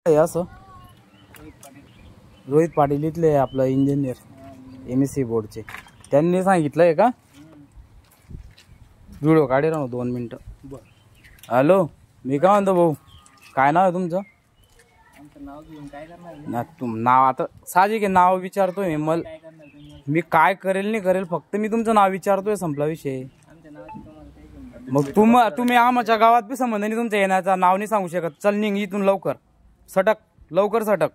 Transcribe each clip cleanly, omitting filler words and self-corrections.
असं रोहित पाटील इथले आपलं इंजिनियर MSc बोर्डचे त्यांनी सांगितलंय का? व्हिडिओ काढे राहू 2 मिनिटं. हॅलो, मी काय म्हणतो भाऊ, काय नाव आहे तुमचं? नाव आता साहजिक आहे, नाव विचारतोय मी काय करेल नाही करेल, फक्त मी तुमचं नाव विचारतोय, संपला विषय. मग तुम्ही आमच्या गावात बी संबंध नाही तुमच्या येण्याचा, नाव नाही सांगू शकत. चल निघ इथून लवकर, सटक लवकर सटक.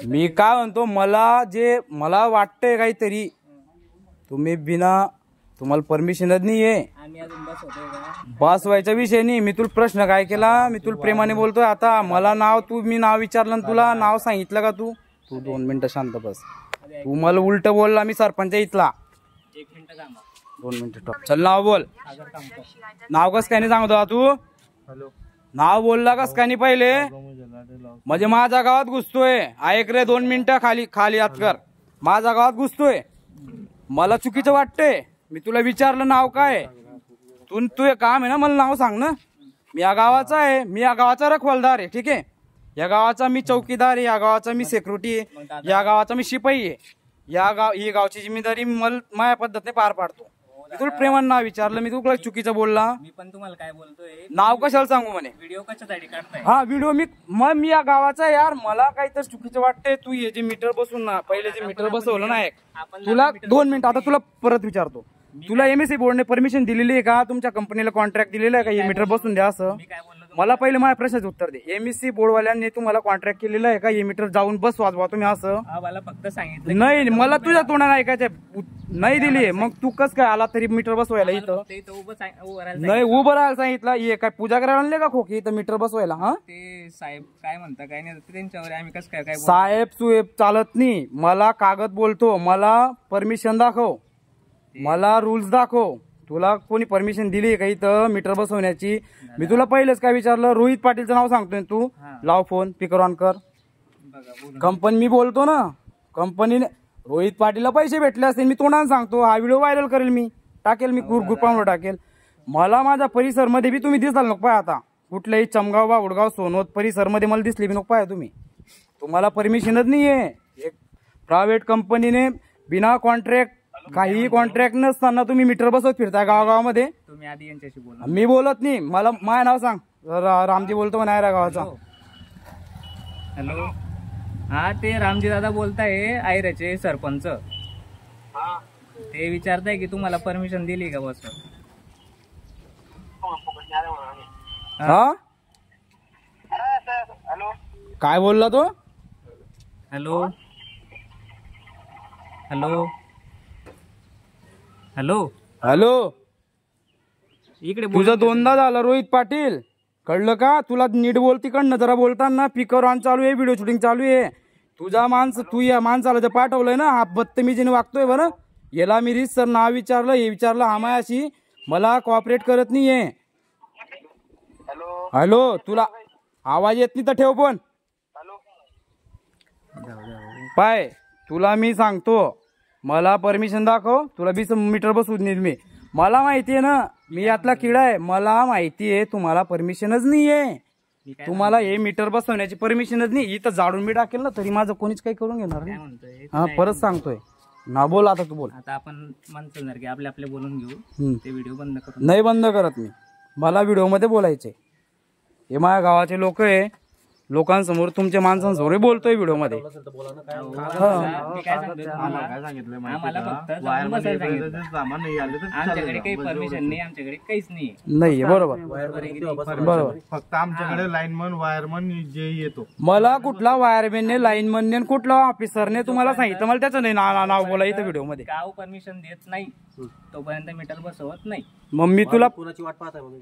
मी काय म्हणतो, मला वाटतंय काहीतरी, तुम्ही तुम्हाला परमिशनच नाही आहे. बस व्हायचा विषय नाही. मी तुला प्रश्न काय केला, मी तुला प्रेमाने बोलतोय. आता मला मी नाव विचारलं, तुला नाव सांगितलं का? तू 2 मिनिटं शांत बस. तू मला उलट बोलला, मी सरपंच इथला. 2 मिनिटं चल, नाव बोल. नाव कस काय नाही सांगतो तू? नाव बोलला कस काय नाही पहिले? म्हणजे माझ्या गावात घुसतोय. ऐक रे, 2 मिनिटं खाली हात कर. माझ्या गावात घुसतोय, मला चुकीचं वाटतंय. मी तुला विचारलं नाव काय, तू काम आहे ना, मला नाव सांग ना. मी या गावाचा आहे, मी या गावाचा रखवालदार आहे, ठीक आहे. या गावाचा मी चौकीदार आहे, या गावाचा मी सिक्युरिटी आहे, या गावाचा मी शिपाई आहे. ही गावची जिम्मेदारी माझ्या पद्धतीने पार पाडतो. मी तुला प्रेमान नाव विचारलं, मी तुला चुकीचं बोलला. मी पण तुम्हाला काय बोलतोय, नाव कशाला सांगू म्हणे? व्हिडिओ कशासाठी काढताय? हा व्हिडिओ मी या गावाचा यार, मला काहीतरी चुकीचं वाटतंय. तू हे जे मीटर बसून ना, पहिले जे मीटर बसवलं ना, तुला 2 मिनिटं आता तुला परत विचारतो. तुला MSc बोर्डने परमिशन दिलेली आहे का? तुमच्या कंपनीला कॉन्ट्रॅक्ट दिलेलं आहे का हे मीटर बसून द्या असं? मला पहिले माझ्या प्रश्नाचं उत्तर दे. MSc बोर्डवाल्यांनी तुम्हाला कॉन्ट्रॅक्ट केलेलं आहे का हे मीटर जाऊन बस वाजवा तुम्ही असं? मला फक्त सांगितलं नाही, मला तुझ्या तोंडाने ऐकायचं नाही दिली. मग तू कस काय आला तरी मीटर बसवायला इथं? नाही, उभं राहायला सांगितलं. हे काय पूजा करायला आणले का खोकी इथं मीटर बसवायला? हा, ते साहेब काय म्हणता काय नाही त्यांच्यावर आम्ही कसं काय साहेब चालत नाही. मला कागद बोलतो, मला परमिशन दाखव, मला रूल्स दाखव. तुला कोणी परमिशन दिली का इथं मीटर बसवण्याची? मी तुला पहिलेच काय विचारलं? रोहित पाटीलचं नाव सांगतोय तू. लाव फोन, स्पीकर ऑन कर. कंपनी मी बोलतो ना, कंपनीने रोहित पाटीलला पैसे भेटले असतील, मी तोंडाने सांगतो. हा व्हिडिओ व्हायरल करेल, मी टाकेल, मी ग्रुपावर टाकेल. मला माझ्या परिसरमध्ये बी तुम्ही दिसाल नको पाय. आता कुठल्याही चमगाव बावडगाव सोनवत परिसरमध्ये मला दिसली बी नको पाय तुम्ही. तुम्हाला परमिशनच नाहीये. एक प्रायव्हेट कंपनीने बिना कॉन्ट्रॅक्ट, काही कॉन्ट्रॅक्ट नसताना तुम्ही मीटर बसवत फिरता गावागावामध्ये. तुम्ही आधी यांच्याशी बोला. मी बोलत नाही. मला माझं नाव सांग. रामजी बोलतो म्हणाय गावाचा. हॅलो, हा ते रामजी दादा बोलताय, आयऱ्याचे सरपंच. ते विचारताय की तुम्हाला परमिशन दिली का बस? हा, काय बोलला तो? हॅलो हॅलो हॅलो हॅलो, इकडे तुझं 2दा झालं रोहित पाटील, कळलं का? तुला नीट बोल तिकडनं जरा. बोलताना स्पीकर ऑन चालू आहे, व्हिडिओ शूटिंग चालू आहे. तू या माणसाला जे पाठवलंय ना, हा बदतमीजीने वागतोय बरं. याला मी सर नाव विचारलं, हे विचारलं, हा मायाशी मला कॉपरेट करत नाहीये. हॅलो, तुला आवाज येत नाही तर ठेव फोन. पाय, तुला मी सांगतो, मला परमिशन दाखव. तुला 20 मीटर बसवून देईल मी. मला माहितीये ना, मी यातला किडा आहे. मला माहितीये तुम्हाला परमिशनच नाहीये. तुम्हाला हे मीटर बसवण्याची परमिशनच नाही. इथं जाडून मी टाकेल ना, तरी माझं कोणीच काही करून घेणार नाही. हा, परत सांगतोय ना, बोल आता. तू बोल. आता आपण माणसं आपले बोलून घेऊ. ते व्हिडिओ बंद करू. नाही बंद करत मी. मला व्हिडिओ मध्ये बोलायचे. हे माझ्या गावाचे लोक आहे, लोकांसमोर तुमच्या माणसांसमोर बोलतोय व्हिडिओ मध्ये. आमच्याकडे काही परमिशन नाही, आमच्याकडे काहीच नाही. बरोबर बरोबर. फक्त आमच्याकडे लाईनमन वायरमन जे येतो. मला कुठला वायरमॅनने, लाईनमनने, कुठला ऑफिसरने तुम्हाला सांगितलं? मला त्याचं नाही नाव बोला इथं व्हिडिओ मध्ये. गाव परमिशन देत नाही तोपर्यंत मीटर बसवत नाही. मग मी तुला कोणाची वाट पाहताय म्हणून?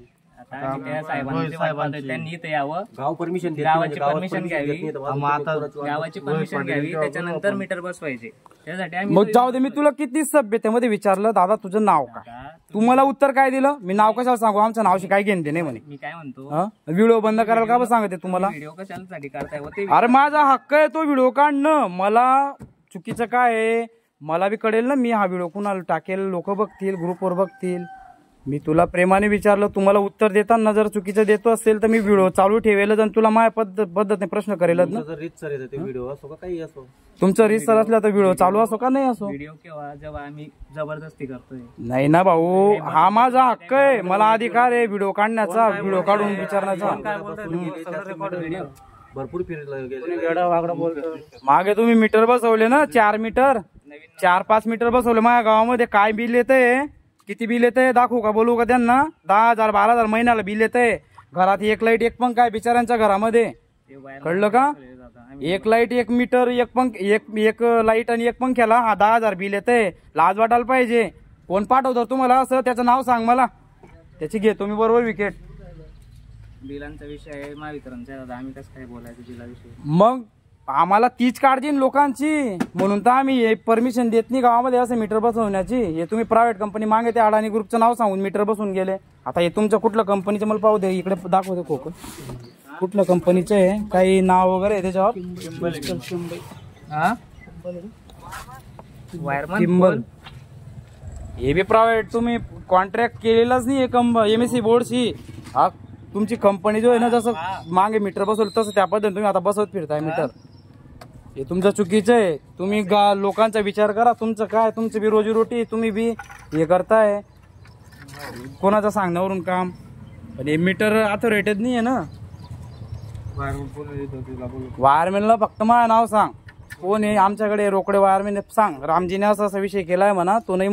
त्यांनी इथं यावं, गाव परमिशन, गावाची परमिशन घ्यावी, गावाची परमिशन घ्यावी, त्याच्यानंतर मीटर बसवायचे. त्यासाठी मग जाऊ दे. मी तुला किती सभ्यतेमध्ये विचारलं, दादा तुझं नाव काय? तू मला उत्तर काय दिलं? मी नाव कशाला सांगू? आमच्या नावाशी काय घेणते नाही म्हणे. मी काय म्हणतो, व्हिडिओ बंद करायला का सांगते तुम्हाला? व्हिडिओ कशासाठी काढताय? अरे माझा हक्क आहे तो व्हिडिओ काढणं. मला चुकीचं काय आहे मला बी कळेल ना. मी हा व्हिडिओ कुणाला टाकेल, लोक बघतील, ग्रुपवर बघतील. मी तुला प्रेमाने विचारलं, तुम्हाला उत्तर देताना जर चुकीचं देतो असेल तर मी व्हिडिओ चालू ठेवेलच आणि तुला माझ्या पद्धतीने प्रश्न करेलच ना. व्हिडिओ असो का काही असो, तुमचं रिसर असला तर व्हिडिओ चालू असो का नाही असो. व्हिडिओ केव्हा जेव्हा आम्ही जबरदस्ती करतोय. नाही ना भाऊ, हा माझा हक्क आहे, मला अधिकार आहे व्हिडिओ काढण्याचा, व्हिडिओ काढून विचारण्याचा. भरपूर मागे तुम्ही मीटर बसवले ना, 4 मीटर 4-5 मीटर बसवले माझ्या गावामध्ये. काय बिल येतंय, किती बिल येतंय दाखवू का, बोलू का त्यांना? 10,000 12,000 महिन्याला बिल येतंय. घरात एक लाईट एक पंखा आहे बिचाऱ्यांच्या घरामध्ये, कळलं का? एक लाईट एक मीटर एक एक लाईट आणि एक पंख्याला 10,000 बिल येतंय. लाज वाटायला पाहिजे. कोण पाठवतो तुम्हाला असं, त्याचं नाव सांग मला, त्याची घेतो मी बरोबर विकेट. बिलांचा विषय आहे महावितरणचा दादा, आम्ही कसं काय बोलायचं बिलाविषयी? मग आम्हाला तीच काळजी ना लोकांची, म्हणून तर आम्ही परमिशन देत नाही गावामध्ये असं मीटर बसवण्याची. हे तुम्ही प्रायव्हेट कंपनी मागे ते अडाणी ग्रुपचं नाव सांगून मीटर बसवून गेले. आता हे तुमच्या कुठल्या कंपनीचं मला पाहू दे, इकडे दाखवते खोकं कुठल्या कंपनीचं आहे, काही नाव वगैरे आहे त्याच्यावर. किंबल हे बी प्रायव्हेट, तुम्ही कॉन्ट्रॅक्ट केलेलाच नाही MSC बोर्डशी. हा तुमची कंपनी जो आहे ना, जसं मागे मीटर बसवलं तसं त्या पद्धतीने तुम्ही आता बसवत फिरताय मीटर. हे तुमचं चुकीचं आहे. तुम्ही लोकांचा विचार करा. तुमचं काय, तुमचं बी रोजीरोटी, तुम्ही बी हे करताय कोणाचं सांगण्यावरून काम. पण हे मीटर ऑथोरेटेड नाही आहे ना. वायरमॅनला फक्त माझं नाव सांग, कोण आहे आमच्याकडे रोकडे वायरमॅन सांग. रामजीने असा विषय केलाय म्हणा, तो नाही